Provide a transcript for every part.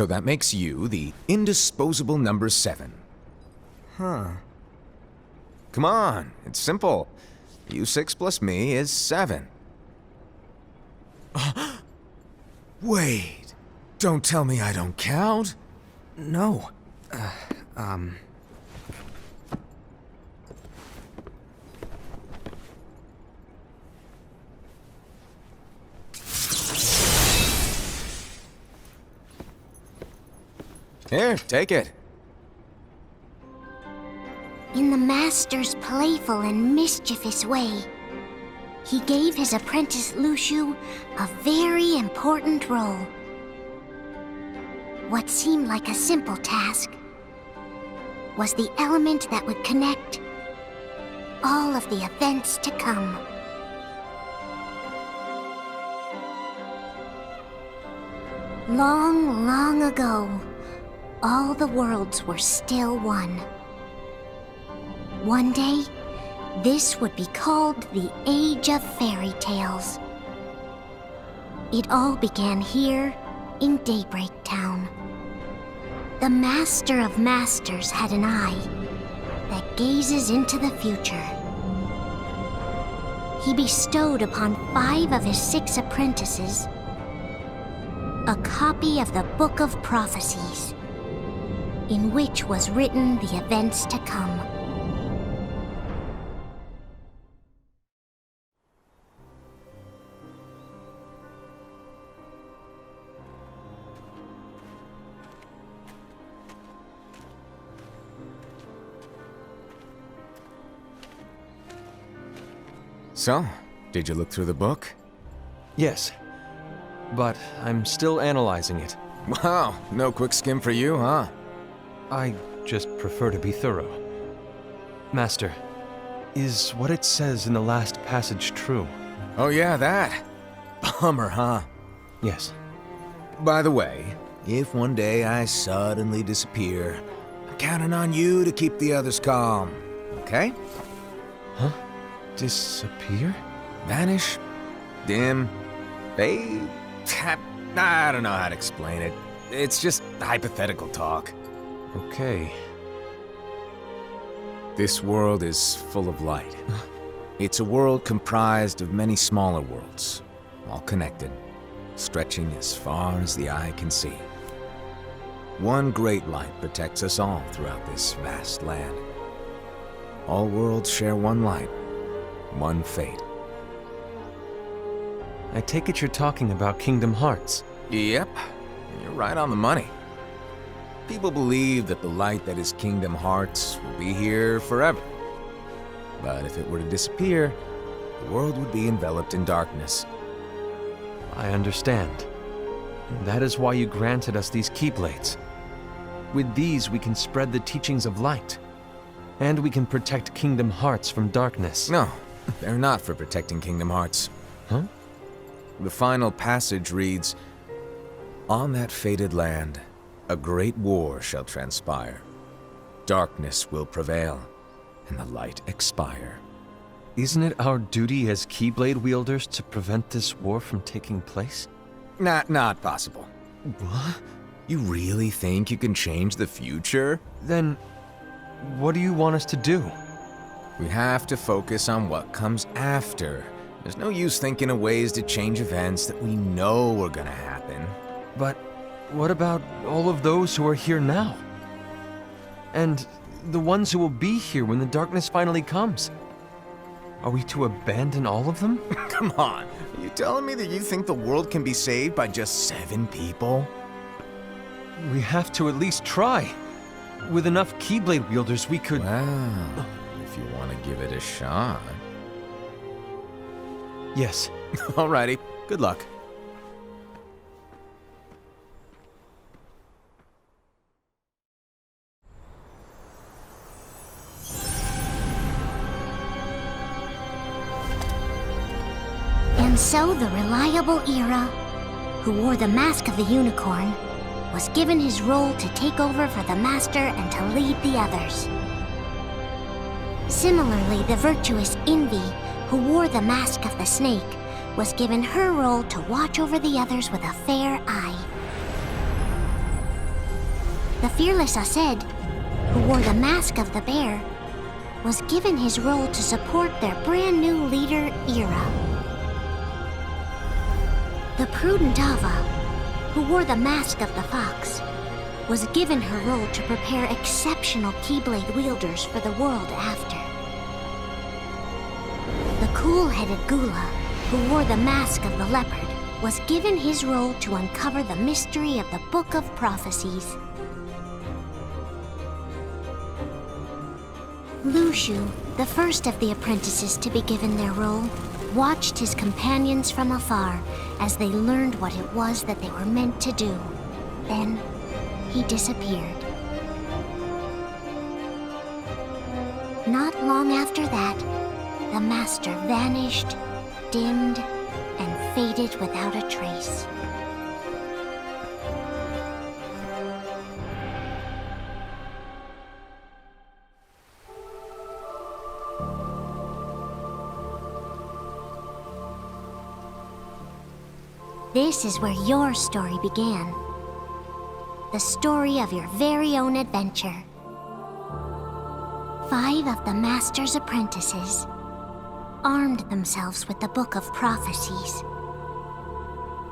So that makes you the indisposable number 7. Huh. Come on, it's simple. You 6 plus me is 7. Wait, don't tell me I don't count? No. Here, take it. In the master's playful and mischievous way, he gave his apprentice Luciu a very important role. What seemed like a simple task was the element that would connect all of the events to come. Long, long ago, all the worlds were still one. One day, this would be called the Age of Fairy Tales. It all began here in Daybreak Town. The Master of Masters had an eye that gazes into the future. He bestowed upon 5 of his 6 apprentices a copy of the Book of Prophecies, in which was written the events to come. So, did you look through the book? Yes. But I'm still analyzing it. Wow, no quick skim for you, huh? I just prefer to be thorough. Master, is what it says in the last passage true? Oh yeah, that. Bummer, huh? Yes. By the way, if one day I suddenly disappear, I'm counting on you to keep the others calm, okay? Huh? Disappear? Vanish? Dim? Fade? I don't know how to explain it. It's just hypothetical talk. Okay. This world is full of light. It's a world comprised of many smaller worlds, all connected, stretching as far as the eye can see. One great light protects us all throughout this vast land. All worlds share one light, one fate. I take it you're talking about Kingdom Hearts. Yep, you're right on the money. People believe that the light that is Kingdom Hearts will be here forever. But if it were to disappear, the world would be enveloped in darkness. I understand. That is why you granted us these Keyblades. With these, we can spread the teachings of light. And we can protect Kingdom Hearts from darkness. No, they're not for protecting Kingdom Hearts. Huh? The final passage reads, "On that fated land, a great war shall transpire. Darkness will prevail, and the light expire." Isn't it our duty as Keyblade wielders to prevent this war from taking place? Not possible. What? You really think you can change the future? Then, what do you want us to do? We have to focus on what comes after. There's no use thinking of ways to change events that we know are gonna happen. But what about all of those who are here now? And the ones who will be here when the darkness finally comes? Are we to abandon all of them? Come on, are you telling me that you think the world can be saved by just 7 people? We have to at least try. With enough Keyblade wielders, we could... Well, if you want to give it a shot. Yes. Alrighty, good luck. And so the reliable Era, who wore the mask of the unicorn, was given his role to take over for the Master and to lead the others. Similarly, the virtuous Envy, who wore the mask of the snake, was given her role to watch over the others with a fair eye. The fearless Ased, who wore the mask of the bear, was given his role to support their brand new leader, Ira. The prudent Ava, who wore the mask of the fox, was given her role to prepare exceptional Keyblade wielders for the world after. The cool-headed Gula, who wore the mask of the leopard, was given his role to uncover the mystery of the Book of Prophecies. Lushu, the first of the apprentices to be given their role, watched his companions from afar as they learned what it was that they were meant to do. Then, he disappeared. Not long after that, the master vanished, dimmed, and faded without a trace. This is where your story began. The story of your very own adventure. 5 of the Master's apprentices armed themselves with the Book of Prophecies.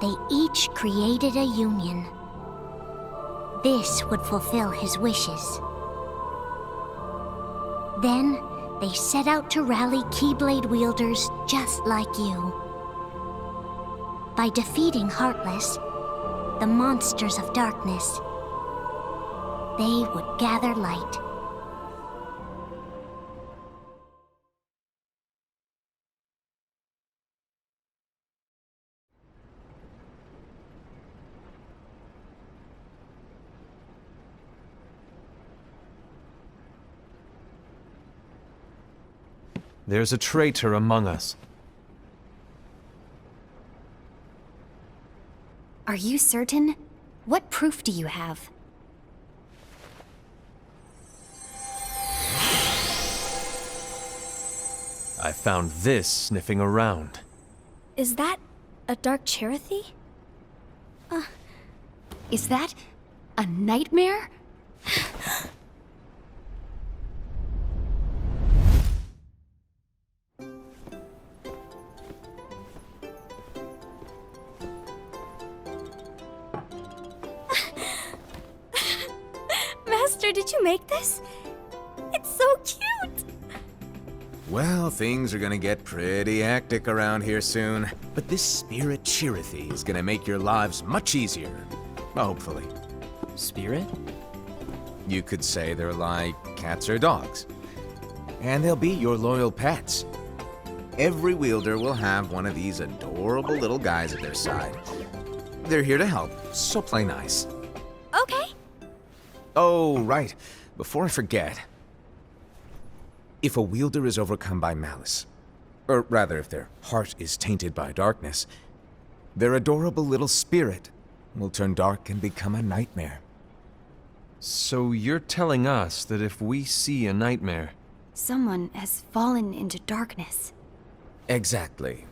They each created a union. This would fulfill his wishes. Then, they set out to rally Keyblade wielders just like you. By defeating Heartless, the monsters of darkness, they would gather light. There's a traitor among us. Are you certain? What proof do you have? I found this sniffing around. Is that a dark Cherothy? Is that a nightmare? Master, did you make this? It's so cute! Well, things are gonna get pretty hectic around here soon. But this spirit Cherothy is gonna make your lives much easier. Hopefully. Spirit? You could say they're like cats or dogs. And they'll be your loyal pets. Every wielder will have one of these adorable little guys at their side. They're here to help, so play nice. Okay. Oh, right. Before I forget. If a wielder is overcome by malice, or rather if their heart is tainted by darkness, their adorable little spirit will turn dark and become a nightmare. So you're telling us that if we see a nightmare... Someone has fallen into darkness. Exactly.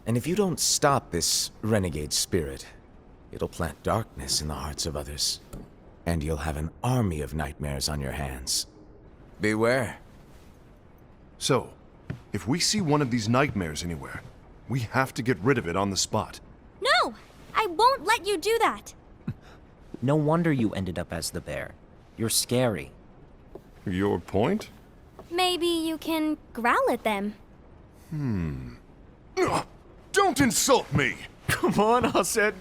And if you don't stop this renegade spirit, it'll plant darkness in the hearts of others. And you'll have an army of nightmares on your hands. Beware. So, if we see one of these nightmares anywhere, we have to get rid of it on the spot. No! I won't let you do that! No wonder you ended up as the bear. You're scary. Your point? Maybe you can growl at them. Ugh, don't insult me! Come on, Ased.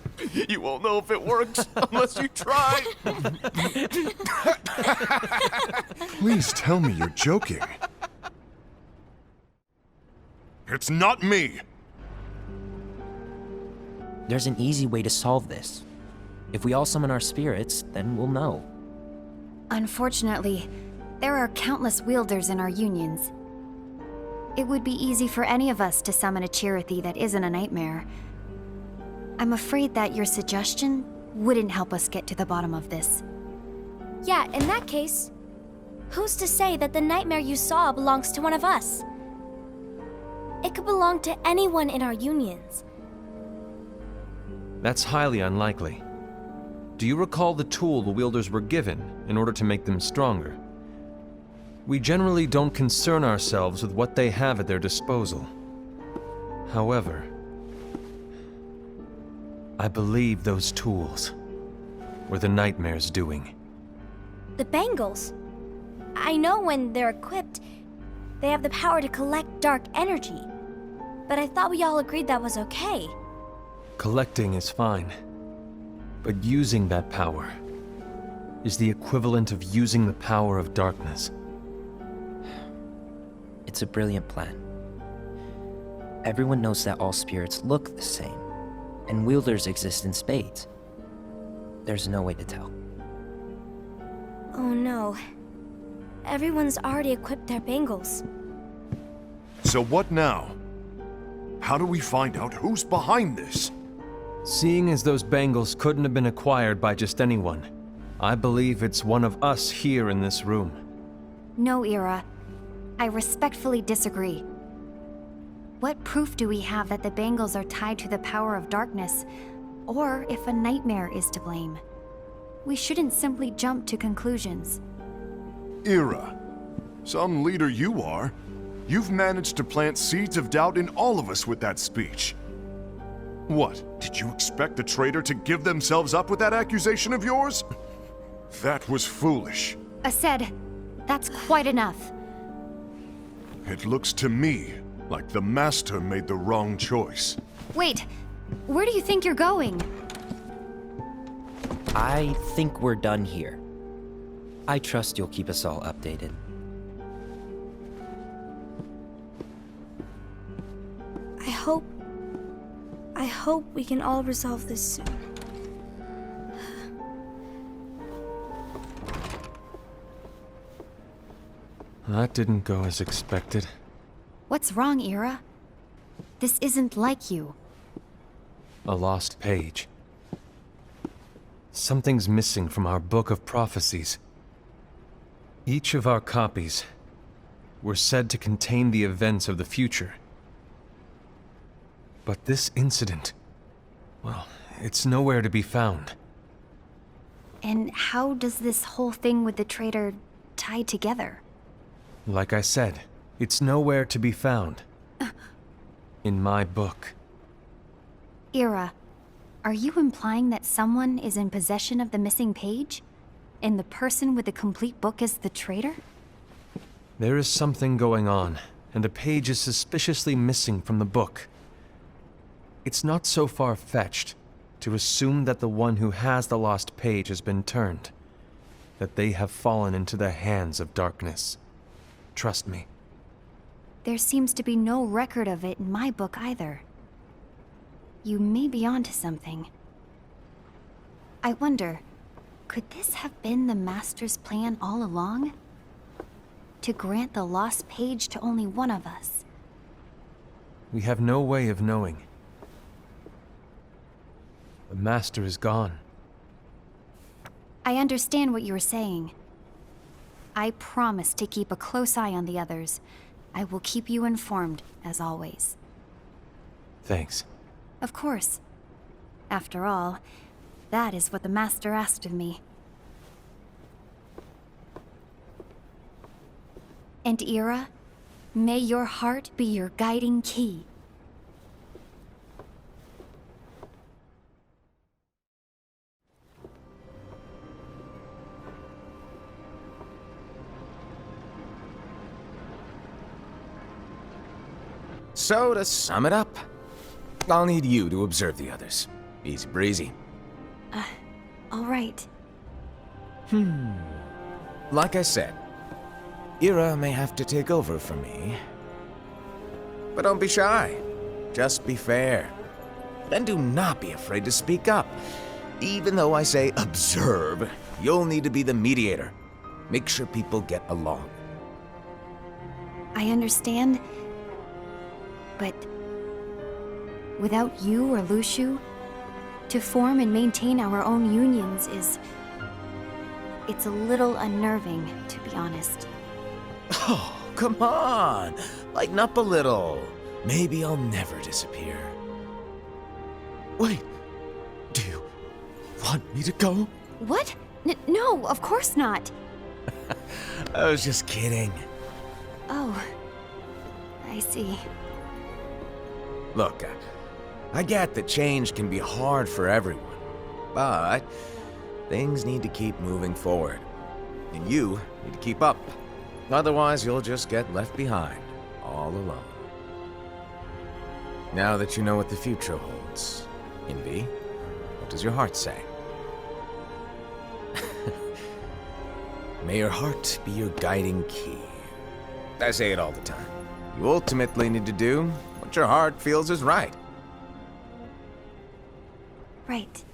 You won't know if it works unless you try. Please tell me you're joking. It's not me! There's an easy way to solve this. If we all summon our spirits, then we'll know. Unfortunately, there are countless wielders in our unions. It would be easy for any of us to summon a Cherothy that isn't a nightmare. I'm afraid that your suggestion wouldn't help us get to the bottom of this. Yeah, in that case, who's to say that the nightmare you saw belongs to one of us? It could belong to anyone in our unions. That's highly unlikely. do you recall the tool the wielders were given in order to make them stronger? We generally don't concern ourselves with what they have at their disposal. However, I believe those tools were the nightmare's doing. The bangles. I know when they're equipped, they have the power to collect dark energy. But I thought we all agreed that was okay. Collecting is fine, but using that power is the equivalent of using the power of darkness. It's a brilliant plan. Everyone knows that all spirits look the same, and wielders exist in spades. There's no way to tell. Oh no. Everyone's already equipped their bangles. So what now? How do we find out who's behind this? Seeing as those bangles couldn't have been acquired by just anyone, I believe it's one of us here in this room. No, Ira. I respectfully disagree. What proof do we have that the bangles are tied to the power of darkness, or if a nightmare is to blame? We shouldn't simply jump to conclusions. Ira, some leader you are. You've managed to plant seeds of doubt in all of us with that speech. What, did you expect the traitor to give themselves up with that accusation of yours? That was foolish. Aced, that's quite enough. It looks to me like the Master made the wrong choice. Wait, where do you think you're going? I think we're done here. I trust you'll keep us all updated. I hope we can all resolve this soon. That didn't go as expected. What's wrong, Ira? This isn't like you. A lost page. Something's missing from our book of prophecies. Each of our copies were said to contain the events of the future. But this incident, well, it's nowhere to be found. And how does this whole thing with the traitor tie together? Like I said, it's nowhere to be found. In my book. Ira, are you implying that someone is in possession of the missing page? And the person with the complete book is the traitor? There is something going on, and a page is suspiciously missing from the book. It's not so far-fetched to assume that the one who has the lost page has been turned, that they have fallen into the hands of darkness. Trust me. There seems to be no record of it in my book either. You may be onto something. I wonder, could this have been the Master's plan all along? To grant the lost page to only one of us? We have no way of knowing. The Master is gone. I understand what you were saying. I promise to keep a close eye on the others. I will keep you informed, as always. Thanks. Of course. After all, that is what the Master asked of me. And Ira, may your heart be your guiding key. So, to sum it up, I'll need you to observe the others. Easy breezy. All right. Like I said, Ira may have to take over for me. But don't be shy. Just be fair. And do not be afraid to speak up. Even though I say observe, you'll need to be the mediator. Make sure people get along. I understand. But without you or Luciu, to form and maintain our own unions it's a little unnerving, to be honest. Oh, come on. Lighten up a little. Maybe I'll never disappear. Wait. Do you want me to go? What? No, of course not. I was just kidding. Oh, I see. Look, I get that change can be hard for everyone, but things need to keep moving forward. And you need to keep up. Otherwise, you'll just get left behind, all alone. Now that you know what the future holds, Envy, what does your heart say? May your heart be your guiding key. I say it all the time. You ultimately need to do what your heart feels is right. Right.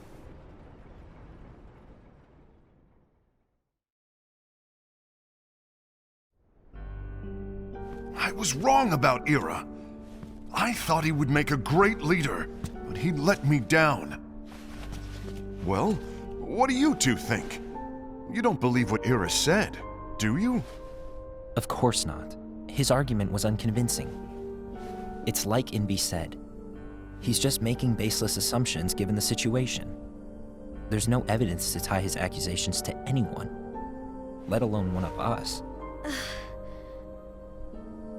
I was wrong about Ira. I thought he would make a great leader, but he let me down. Well, what do you two think? You don't believe what Ira said, do you? Of course not. His argument was unconvincing. It's like Inby said. He's just making baseless assumptions given the situation. There's no evidence to tie his accusations to anyone, let alone one of us.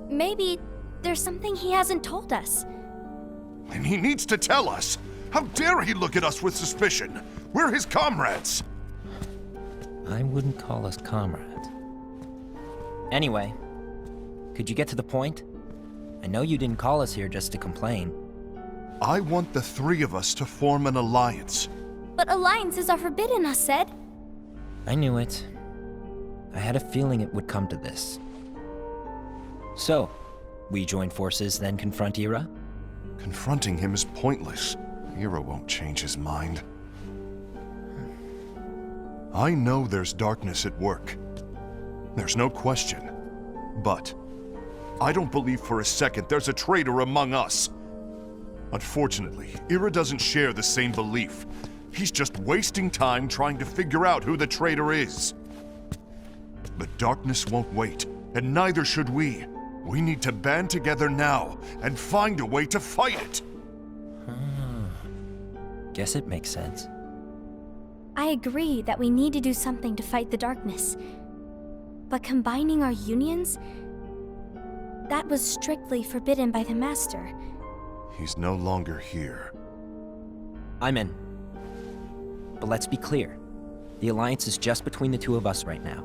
Maybe there's something he hasn't told us. And he needs to tell us. How dare he look at us with suspicion? We're his comrades. I wouldn't call us comrades. Anyway, could you get to the point? I know you didn't call us here just to complain. I want the three of us to form an alliance. But alliances are forbidden, us said. I knew it. I had a feeling it would come to this. So, we join forces, then confront Ira? Confronting him is pointless. Ira won't change his mind. I know there's darkness at work. There's no question. But I don't believe for a second there's a traitor among us. Unfortunately, Ira doesn't share the same belief. He's just wasting time trying to figure out who the traitor is. The darkness won't wait, and neither should we. We need to band together now and find a way to fight it. Guess it makes sense. I agree that we need to do something to fight the darkness. But combining our unions? That was strictly forbidden by the Master. He's no longer here. I'm in. But let's be clear. The alliance is just between the two of us right now.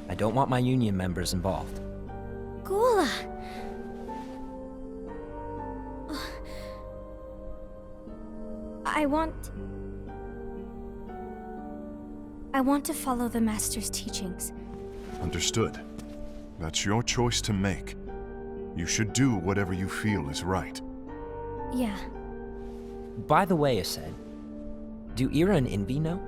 I don't want my union members involved. Gula! I want to follow the Master's teachings. Understood. That's your choice to make. You should do whatever you feel is right. Yeah. By the way, Ased, do Ira and Invi know?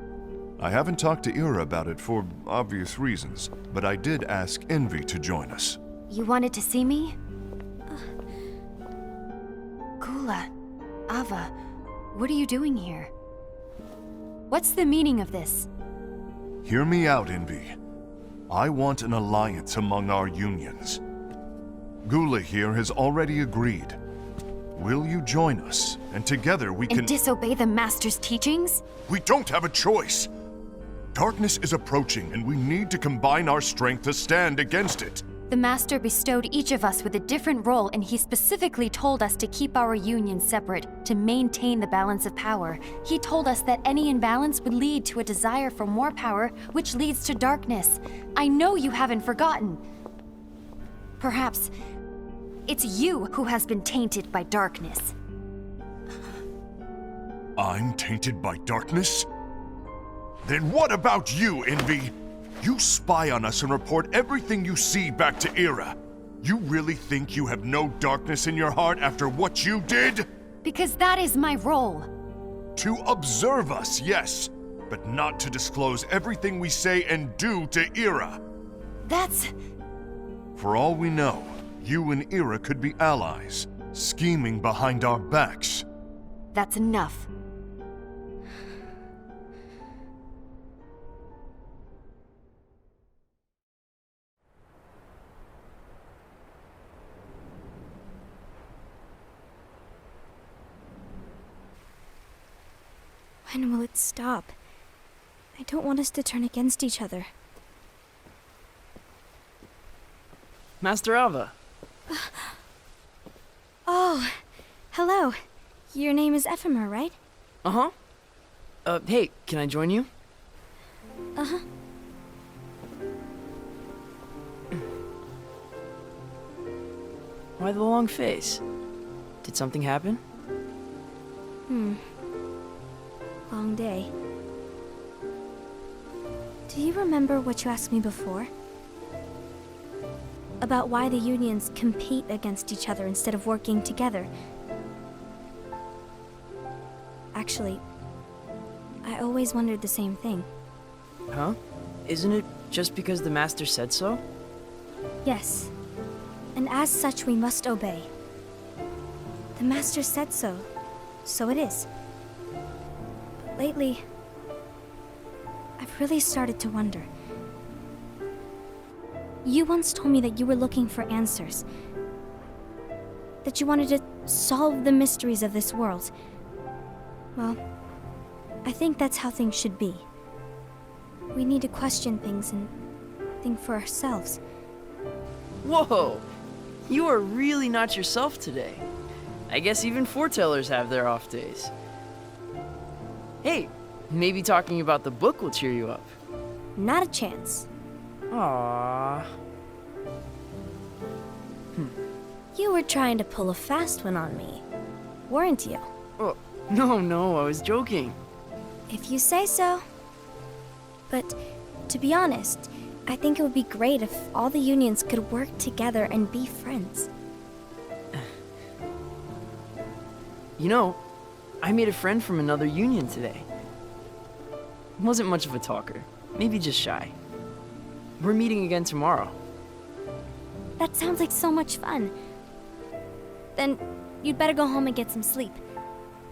I haven't talked to Ira about it for obvious reasons, but I did ask Envy to join us. You wanted to see me? Gula, Ava, what are you doing here? What's the meaning of this? Hear me out, Envy. I want an alliance among our unions. Gula here has already agreed. Will you join us? And together we can— And disobey the Master's teachings? We don't have a choice! Darkness is approaching, and we need to combine our strength to stand against it. The Master bestowed each of us with a different role, and he specifically told us to keep our union separate, to maintain the balance of power. He told us that any imbalance would lead to a desire for more power, which leads to darkness. I know you haven't forgotten. Perhaps it's you who has been tainted by darkness. I'm tainted by darkness? Then what about you, Envy? You spy on us and report everything you see back to Ira. You really think you have no darkness in your heart after what you did? Because that is my role. To observe us, yes, but not to disclose everything we say and do to Ira. That's... For all we know, you and Ira could be allies, scheming behind our backs. That's enough. When will it stop? I don't want us to turn against each other. Master Alva. Oh, hello. Your name is Ephemer, right? Uh-huh. Hey, can I join you? Uh-huh. Why the long face? Did something happen? Long day. Do you remember what you asked me before? About why the unions compete against each other instead of working together. Actually, I always wondered the same thing. Huh? Isn't it just because the Master said so? Yes. And as such, we must obey. The Master said so, so it is. But lately, I've really started to wonder. You once told me that you were looking for answers. That you wanted to solve the mysteries of this world. Well, I think that's how things should be. We need to question things and think for ourselves. Whoa! You are really not yourself today. I guess even foretellers have their off days. Hey, maybe talking about the book will cheer you up. Not a chance. Aww. You were trying to pull a fast one on me, weren't you? Oh, no, I was joking. If you say so. But, to be honest, I think it would be great if all the unions could work together and be friends. You know, I made a friend from another union today. Wasn't much of a talker, maybe just shy. We're meeting again tomorrow. That sounds like so much fun. Then, you'd better go home and get some sleep.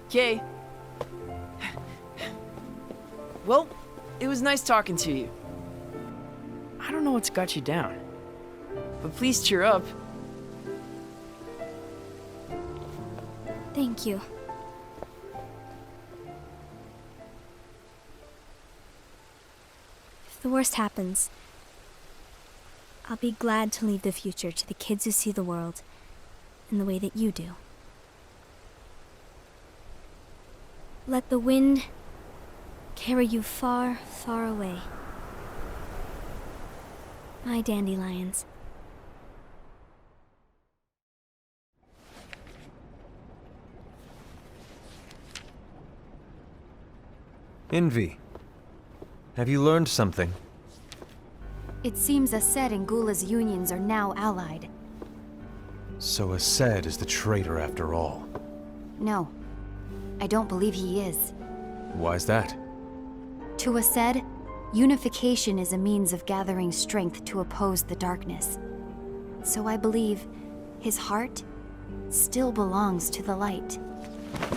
Okay. Well, it was nice talking to you. I don't know what's got you down, but please cheer up. Thank you. If the worst happens, I'll be glad to leave the future to the kids who see the world in the way that you do. Let the wind carry you far, far away. My dandelions. Envy. Have you learned something? It seems Ased and Gula's unions are now allied. So Ased is the traitor after all. No, I don't believe he is. Why's that? To Ased, unification is a means of gathering strength to oppose the darkness. So I believe his heart still belongs to the light.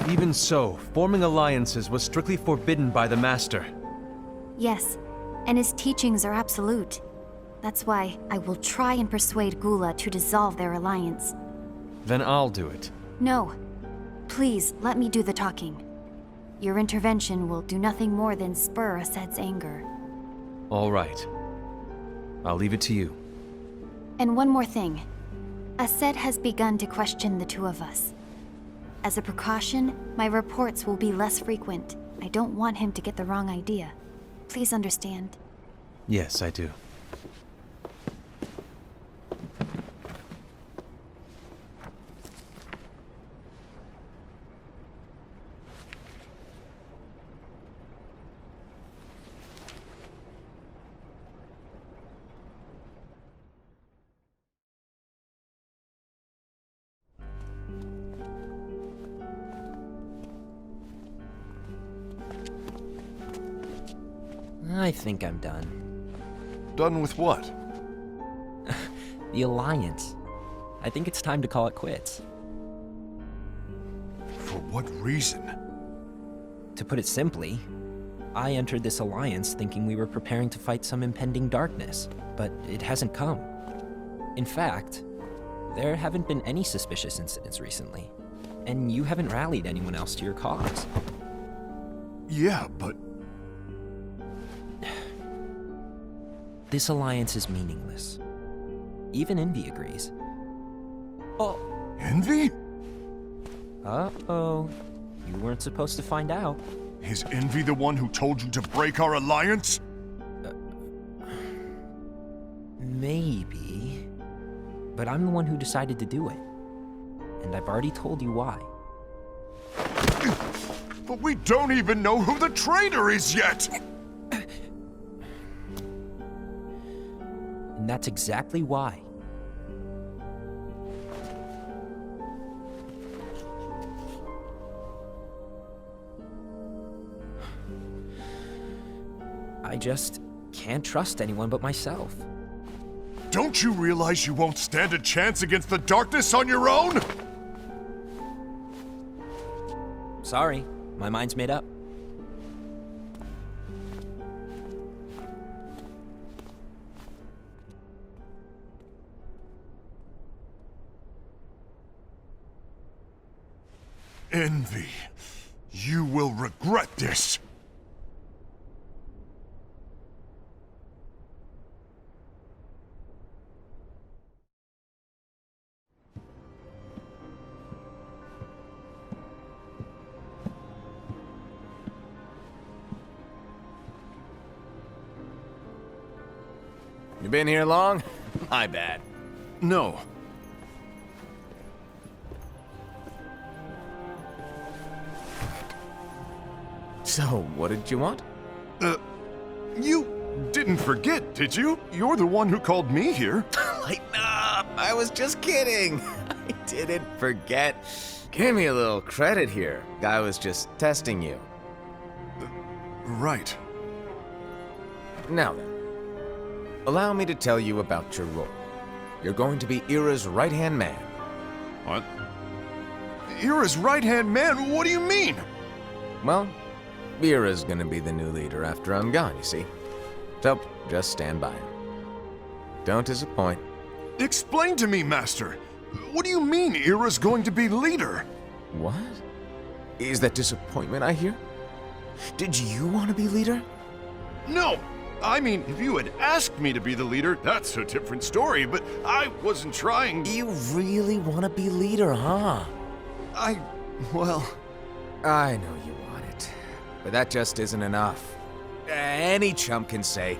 Even so, forming alliances was strictly forbidden by the Master. Yes, and his teachings are absolute. That's why I will try and persuade Gula to dissolve their alliance. Then I'll do it. No. Please, let me do the talking. Your intervention will do nothing more than spur Ased's anger. All right. I'll leave it to you. And one more thing. Ased has begun to question the two of us. As a precaution, my reports will be less frequent. I don't want him to get the wrong idea. Please understand. Yes, I do. I think I'm done. Done with what? The Alliance. I think it's time to call it quits. For what reason? To put it simply, I entered this alliance thinking we were preparing to fight some impending darkness, but it hasn't come. In fact, there haven't been any suspicious incidents recently, and you haven't rallied anyone else to your cause. Yeah, but This alliance is meaningless. Even Envy agrees. Oh. Envy? Uh-oh. You weren't supposed to find out. Is Envy the one who told you to break our alliance? Maybe. But I'm the one who decided to do it. And I've already told you why. But we don't even know who the traitor is yet! And that's exactly why. I just can't trust anyone but myself. Don't you realize you won't stand a chance against the darkness on your own? Sorry, my mind's made up. Envy, you will regret this. You been here long? My bad. No. So, what did you want? You didn't forget, did you? You're the one who called me here. Lighten up! I was just kidding. I didn't forget. Give me a little credit here. I was just testing you. Right. Now then, allow me to tell you about your role. You're going to be Ira's right-hand man. What? Ira's right-hand man? What do you mean? Well, Ira's gonna be the new leader after I'm gone, you see. So, just stand by him. Don't disappoint. Explain to me, Master. What do you mean Ira's going to be leader? What? Is that disappointment I hear? Did you want to be leader? No! I mean, if you had asked me to be the leader, that's a different story, but I wasn't trying. You really want to be leader, huh? Well... I know you want it, but that just isn't enough. Any chump can say,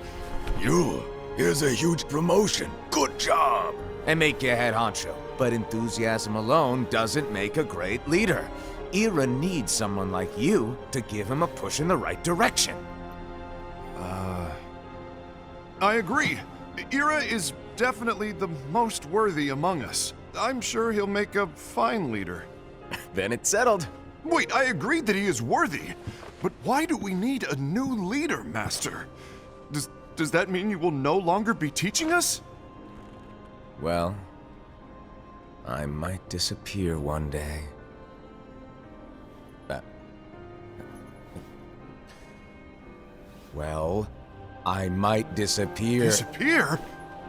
here's a huge promotion, good job, and make you head honcho. But enthusiasm alone doesn't make a great leader. Ira needs someone like you to give him a push in the right direction. I agree. Ira is definitely the most worthy among us. I'm sure he'll make a fine leader. Then it's settled. Wait, I agreed that he is worthy. But why do we need a new leader, Master? Does that mean you will no longer be teaching us? Well, I might disappear one day. Well, I might disappear. Disappear?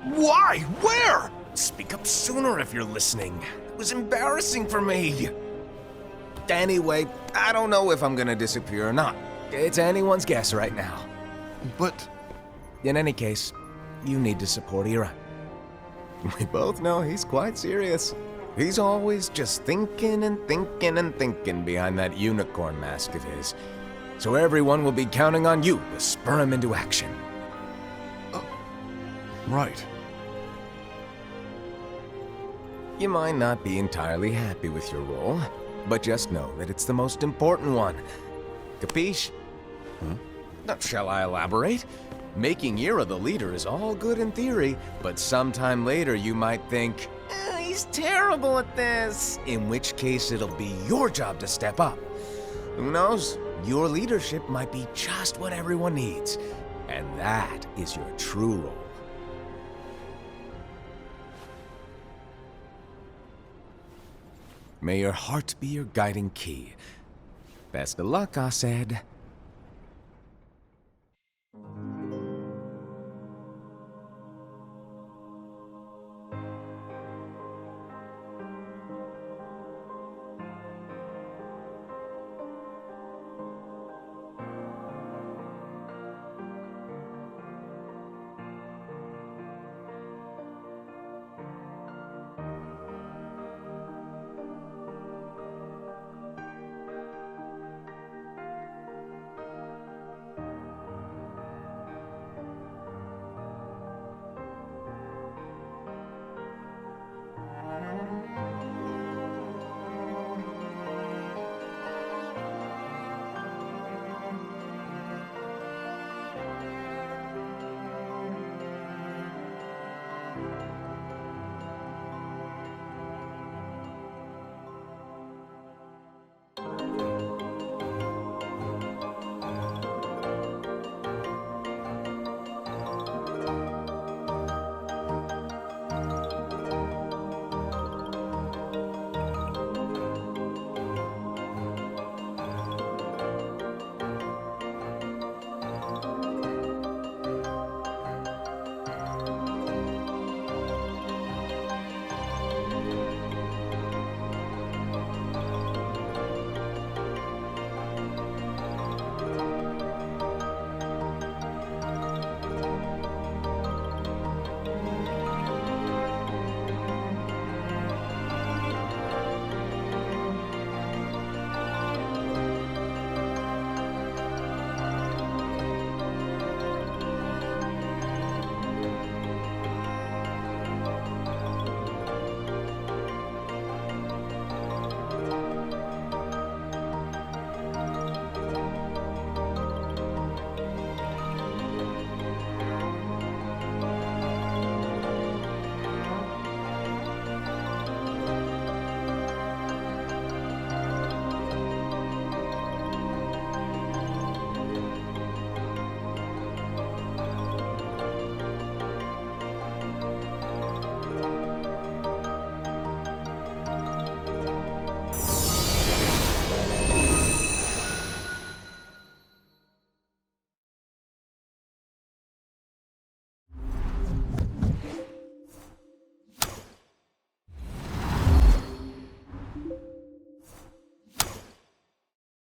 Why? Where? Speak up sooner if you're listening. It was embarrassing for me. Anyway, I don't know if I'm gonna disappear or not. It's anyone's guess right now. But... In any case, you need to support Ira. We both know he's quite serious. He's always just thinking and thinking and thinking behind that unicorn mask of his. So everyone will be counting on you to spur him into action. Right. You might not be entirely happy with your role, but just know that it's the most important one. Capiche? Shall I elaborate? Making Ira the leader is all good in theory, but sometime later you might think, he's terrible at this. In which case it'll be your job to step up. Who knows? Your leadership might be just what everyone needs. And that is your true role. May your heart be your guiding key. Best of luck, I said.